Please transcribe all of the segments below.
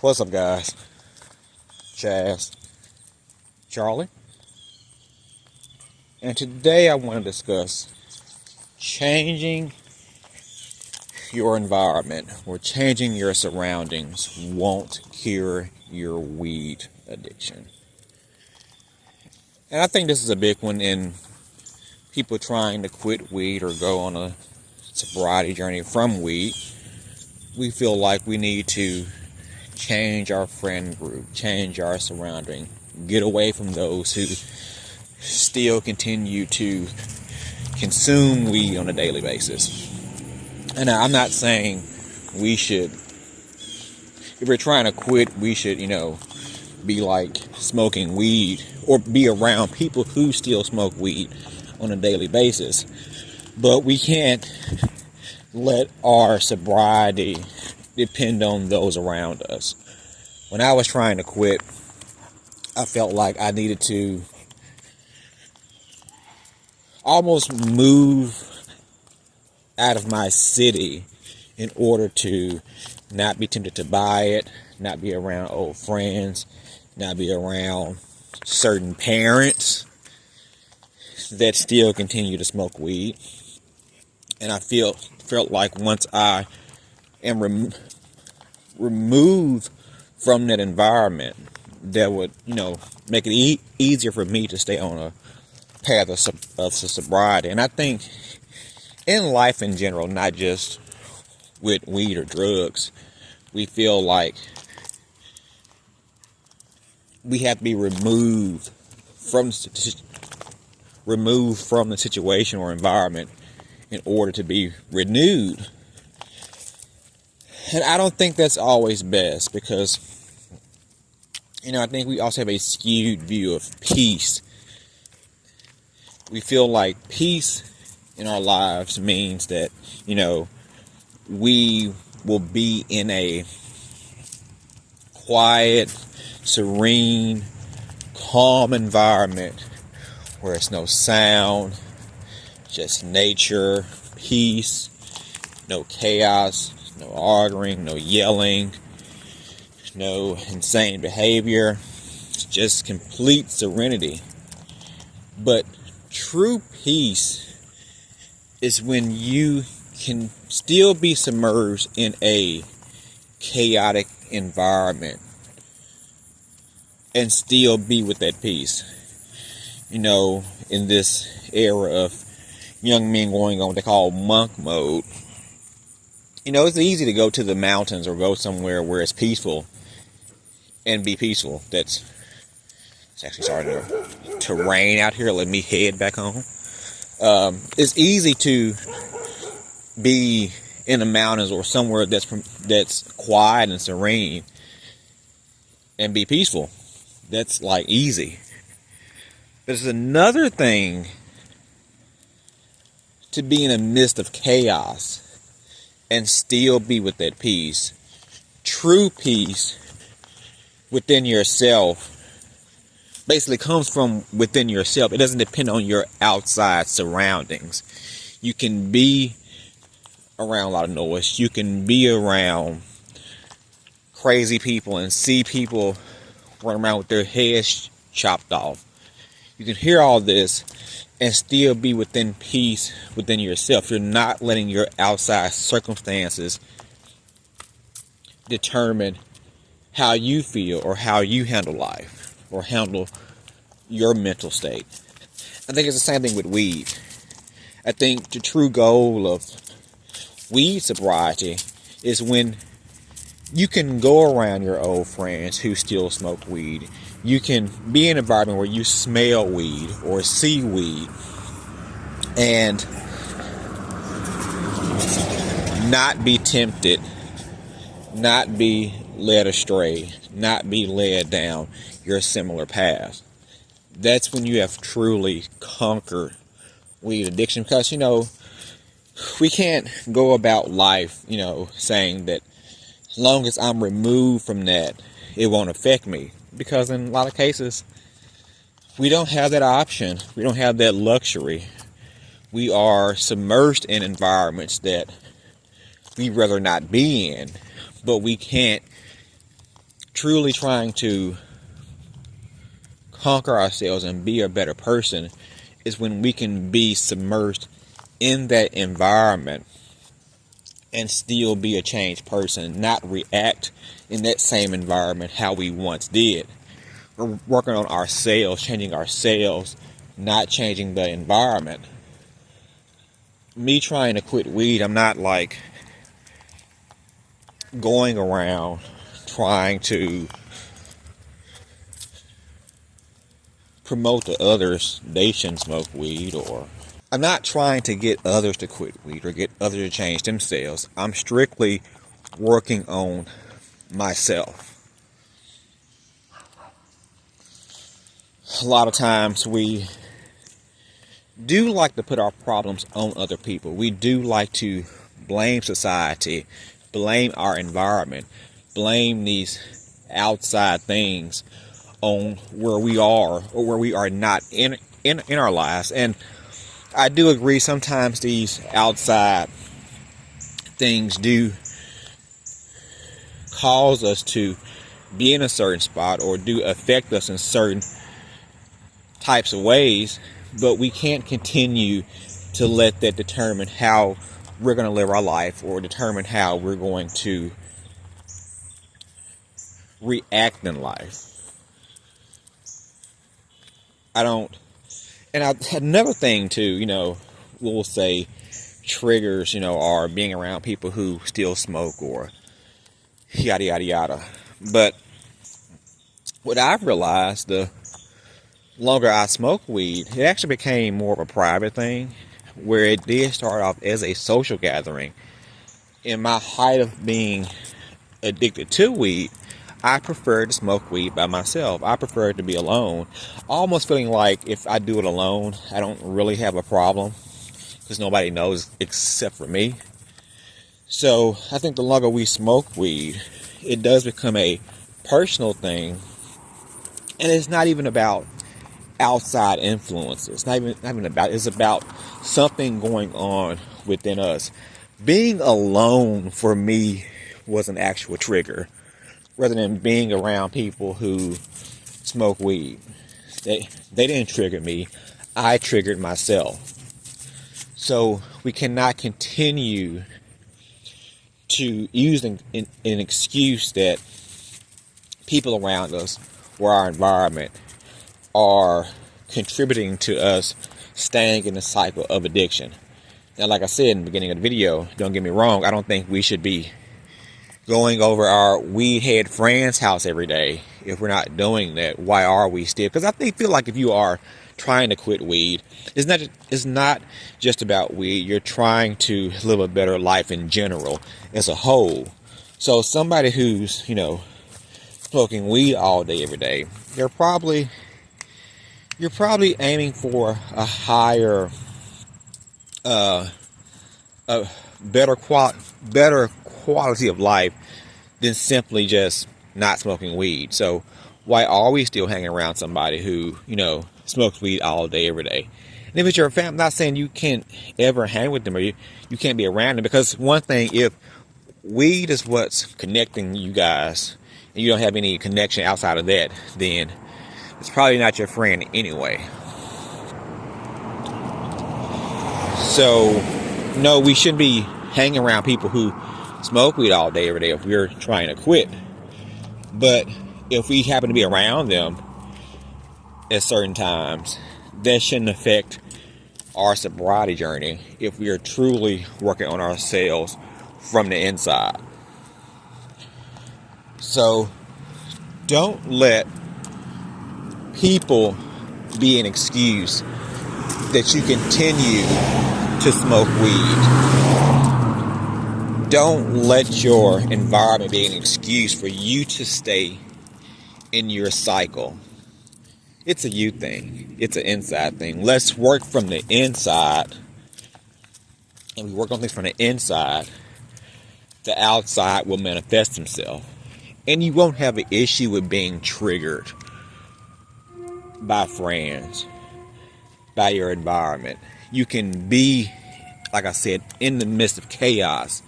What's up, guys? Chaz, Charlie, and today I want to discuss changing your environment or changing your surroundings won't cure your weed addiction. And I think this is a big one in people trying to quit weed or go on a sobriety journey from weed. We feel like we need to change our friend group, change our surrounding, get away from those who still continue to consume weed on a daily basis. And I'm not saying we should, if we're trying to quit, we should, be like smoking weed or be around people who still smoke weed on a daily basis. But we can't let our sobriety depend on those around us. When I was trying to quit, I felt like I needed to almost move out of my city in order to not be tempted to buy it, not be around old friends, not be around certain parents that still continue to smoke weed. And I felt like once I am removed from that environment, that would, make it easier for me to stay on a path of sobriety. And I think in life in general, not just with weed or drugs, we feel like we have to be removed from the situation or environment in order to be renewed. And I don't think that's always best because, I think we also have a skewed view of peace. We feel like peace in our lives means that, we will be in a quiet, serene, calm environment where it's no sound, just nature, peace, no chaos, no arguing, no yelling, no insane behavior. It's just complete serenity. But true peace is when you can still be submerged in a chaotic environment and still be with that peace. In this era of young men going on what they call monk mode, it's easy to go to the mountains or go somewhere where it's peaceful and be peaceful. It's actually starting to rain out here. Let me head back home. It's easy to be in the mountains or somewhere that's quiet and serene and be peaceful. That's like easy. But it's another thing to be in the midst of chaos and still be with that peace. True peace within yourself basically comes from within yourself. It doesn't depend on your outside surroundings. You can be around a lot of noise. You can be around crazy people and see people run around with their heads chopped off. You can hear all this and still be within peace within yourself. You're not letting your outside circumstances determine how you feel or how you handle life or handle your mental state. I think it's the same thing with weed. I think the true goal of weed sobriety is when you can go around your old friends who still smoke weed. You can be in an environment where you smell weed or see weed and not be tempted, not be led astray, not be led down your similar path. That's when you have truly conquered weed addiction. Because, we can't go about life, saying that as long as I'm removed from that, it won't affect me. Because in a lot of cases, we don't have that option. We don't have that luxury. We are submerged in environments that we'd rather not be in. But we can't truly trying to conquer ourselves and be a better person is when we can be submerged in that environment and still be a changed person, not react in that same environment how we once did. We're working on ourselves, changing ourselves, not changing the environment. Me trying to quit weed, I'm not like going around trying to promote to others they shouldn't smoke weed, or I'm not trying to get others to quit weed or get others to change themselves. I'm strictly working on myself. A lot of times we do like to put our problems on other people. We do like to blame society, blame our environment, blame these outside things on where we are or where we are not in our lives. And I do agree sometimes these outside things do cause us to be in a certain spot or do affect us in certain types of ways, but we can't continue to let that determine how we're going to live our life or determine how we're going to react in life. Another thing too, we'll say triggers, are being around people who still smoke or yada yada yada. But what I've realized, the longer I smoke weed, it actually became more of a private thing, where it did start off as a social gathering. In my height of being addicted to weed, I prefer to smoke weed by myself. I prefer to be alone, almost feeling like if I do it alone, I don't really have a problem because nobody knows except for me. So I think the longer we smoke weed, it does become a personal thing, and it's not even about outside influences. It's not even about. It's about something going on within us. Being alone for me was an actual trigger, rather than being around people who smoke weed. They didn't trigger me. I triggered myself. So we cannot continue to use an excuse that people around us or our environment are contributing to us staying in the cycle of addiction. Now, like I said in the beginning of the video, don't get me wrong, I don't think we should be going over our weed head friend's house every day. If we're not doing that, why are we still? Because I feel like if you are trying to quit weed, it's not just about weed. You're trying to live a better life in general as a whole. So somebody who's, smoking weed all day every day, you're probably aiming for a higher, a better quality of life than simply just not smoking weed. So why are we still hanging around somebody who, smokes weed all day, every day? And if it's your family, I'm not saying you can't ever hang with them or you can't be around them, because one thing, if weed is what's connecting you guys and you don't have any connection outside of that, then it's probably not your friend anyway. So, no, we shouldn't be hanging around people who smoke weed all day, every day if we're trying to quit. But if we happen to be around them at certain times, that shouldn't affect our sobriety journey if we are truly working on ourselves from the inside. So, don't let people be an excuse that you continue to smoke weed. Don't let your environment be an excuse for you to stay in your cycle. It's a you thing. It's an inside thing. Let's work from the inside. And we work on things from the inside, the outside will manifest himself. And you won't have an issue with being triggered by friends, by your environment. You can be, like I said, in the midst of chaos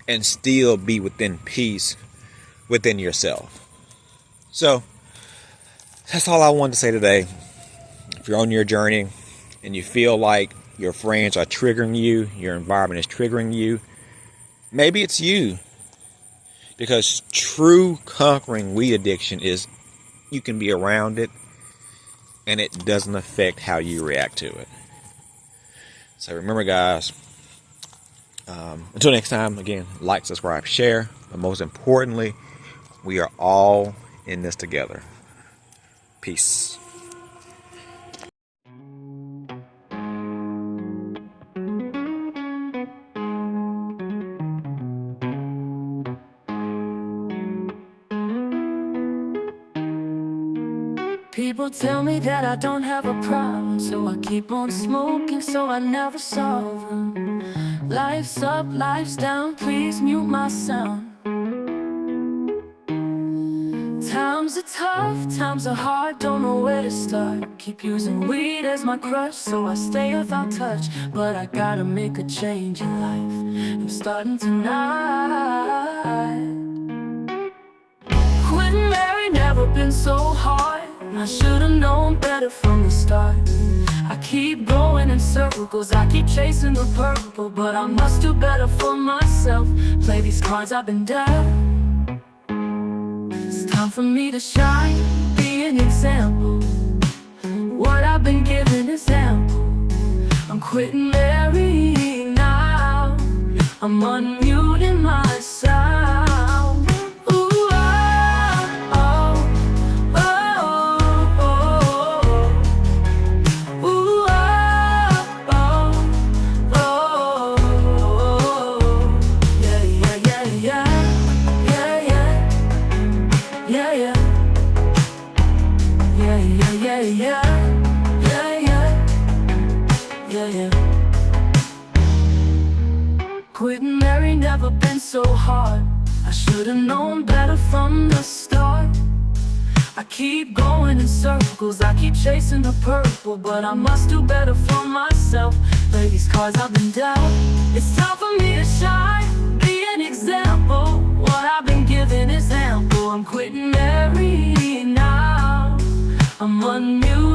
and still be within peace within yourself. So that's all I wanted to say today. If you're on your journey and you feel like your friends are triggering you, your environment is triggering you, maybe it's you. Because true conquering weed addiction is you can be around it and it doesn't affect how you react to it. So remember, guys, until next time, again, like, subscribe, share. But most importantly, we are all in this together. Peace. People tell me that I don't have a problem, so I keep on smoking, so I never solve them. Life's up, life's down, please mute my sound. Times are tough, times are hard, don't know where to start. Keep using weed as my crutch, so I stay without touch. But I gotta make a change in life, I'm starting tonight. Quitting Mary never been so hard, I should've known better from the start. I keep going in circles, I keep chasing the purple, but I must do better for myself. Play these cards I've been dealt. It's time for me to shine, be an example. What I've been given is ample. I'm quitting Mary now, I'm unmuting my sound. Ooh, oh, oh, oh, oh, oh. Ooh, oh, oh, oh. Yeah, yeah, yeah, yeah. Yeah, yeah. Yeah, yeah. Yeah, yeah, yeah, yeah. Yeah, yeah. Yeah, yeah. Quitting Mary never been so hard, I should've known better from the start. I keep going in circles, I keep chasing the purple, but I must do better for myself. Play these cards I've been dealt. It's time for me to shine, be an example. What I've been given is ample. I'm quitting Mary now, I'm unmuted.